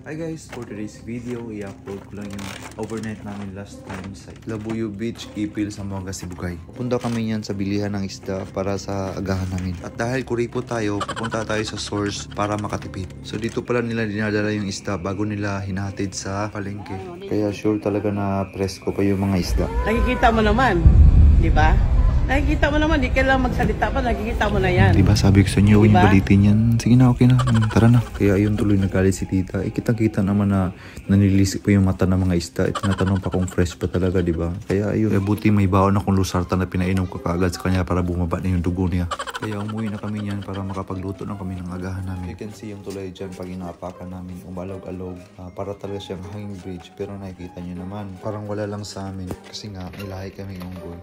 Hi guys, for today's video, i-upload ko lang yung overnight namin last time sa Labuyo Beach, Ipil, Zamboanga, Sibugay. Pupunta kami yan sa bilihan ng isda para sa agahan namin. At dahil kuripo tayo, pupunta tayo sa source para makatipid. So dito pala nila dinadala yung isda bago nila hinahatid sa palengke. Kaya sure talaga na presko pa yung mga isda. Nakikita mo naman, di ba? Nakikita mo naman, di kailangan magsalita pa, nakikita mo na yan. Diba sabi ko sa inyo, Diba? yung balitin yan. Sige na, okay na. Tara na. Kaya ayun tuloy nagalit si tita. Kitang-kita naman na nanilisik pa yung mata ng mga isda. At tinatanong pa kung fresh pa talaga, diba? Kaya ayun. Kaya buti may baon akong lusartan na pinainom ko kaagad sa kanya para bumaba na yung dugo niya. Kaya umuwi na kami niyan para makapagluto na kami ng agahan namin. You can see yung tulay dyan pag inaapakan namin. Umalog-alog. Para talaga siyang hanging bridge. Pero nakikita nyo naman, parang wala lang sa amin. Kasi nga, may lahi kaming unggoy.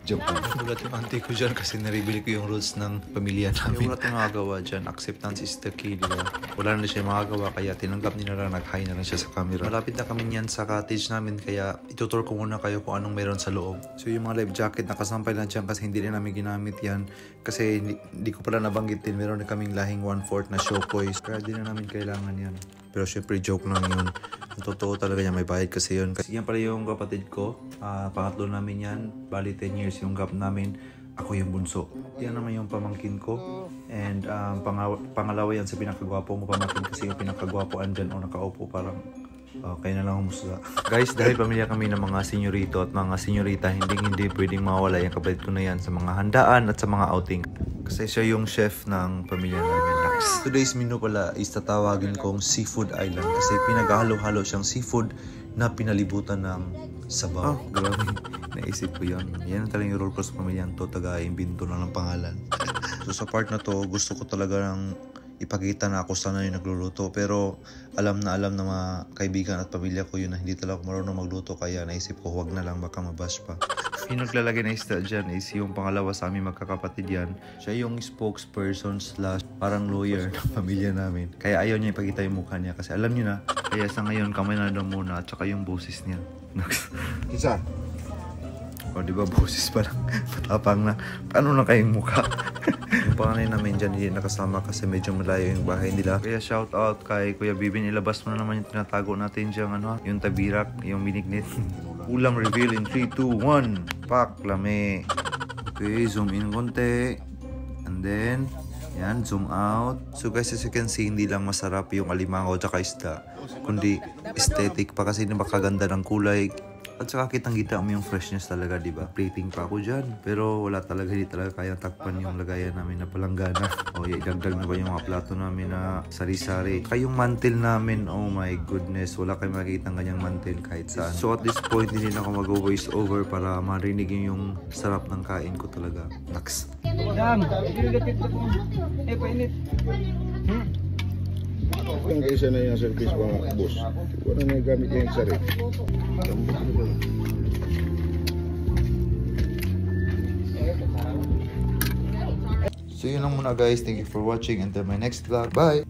Joke lang. Nagulat yung auntie ko dyan kasi naribili ko yung rules ng pamilya namin. Wala tayong magagawa dyan. Acceptance is the key, diba? Wala na siya magagawa kaya tinanggap nila lang, nag-hi na lang siya sa camera. Malapit na kami niyan sa cottage namin kaya itutur ko muna kayo kung anong meron sa loob. So yung mga life jacket nakasampay na dyan kasi hindi rin namin ginamit yan. Kasi hindi ko pala nabanggitin. Meron na kaming lahing 1/4 na shokois. Kaya di na namin kailangan yan. Pero syempre joke lang yun. Ang totoo talaga niya, may bayad kasi yun. Kasi yan pala yung kapatid ko. Pangatlo namin yan. Bali 10 years yung gap namin. Ako yung bunso. Yan naman yung pamangkin ko. And pangalawa yan sa pinakagwapo mo pamangkin kasi yung pinakagwapo andyan o nakaupo parang kaya na lang humusga. Guys, dahil pamilya kami ng mga senyorito at mga senyorita, hindi pwedeng mawala yung kapatid ko na yan sa mga handaan at sa mga outing. Kasi siya yung chef ng pamilya namin. Today's menu pala is tatawagin kong Seafood Island kasi pinaghalo-halo siyang seafood na pinalibutan ng sabaw. Grabe. Naisip ko yan. Yan talaga yung role ko sa pamilyang to. Taga-imbento lang ng pangalan. So sa part na to, gusto ko talaga ng ipakita na ako sana yung nagluluto. Pero alam na mga kaibigan at pamilya ko yun na hindi talaga marunong magluto. Kaya naisip ko, huwag na lang, baka mabash pa. Yung naglalagay na isda dyan is yung pangalawa sa aming magkakapatid yan. Siya yung spokesperson / parang lawyer ng pamilya namin. Kaya ayaw niya ipakita yung mukha niya kasi alam niyo na. Kaya sa ngayon kamay na daw muna at saka yung boses niya. Isa. O diba boses pa lang. Patapang na. Paano na kayong mukha? Yung panganay namin dyan hindi nakasama kasi medyo malayo yung bahay nila. Kaya shout out kay Kuya Bibin. Ilabas mo na naman yung tinatago natin dyan. Yung tabirak, yung binignit. Ulam reveal in 3, 2, 1. Pak, lame. Okay, zoom in konti. And then, yan, zoom out. So guys, as you can see, hindi lang masarap yung alimango at isda, kundi aesthetic pa kasi napakaganda ng kulay. At saka kitang-kita mo yung freshness talaga, diba? Plating pa ako dyan. Pero wala talaga, hindi talaga kayang takpan yung lagayan namin na palanggana. O idagdag na ba yung mga plato namin na sari-sari. Kaya yung mantel namin, oh my goodness, wala kayong makikita ng ganyang mantel kahit saan. So at this point, hindi na ako mag-voice over para marinig yung sarap ng kain ko talaga. Naks. Ang kaysa na yung service mga boss. Wala na gamit yung sarili. So yun lang muna guys. Thank you for watching. Until my next vlog. Bye!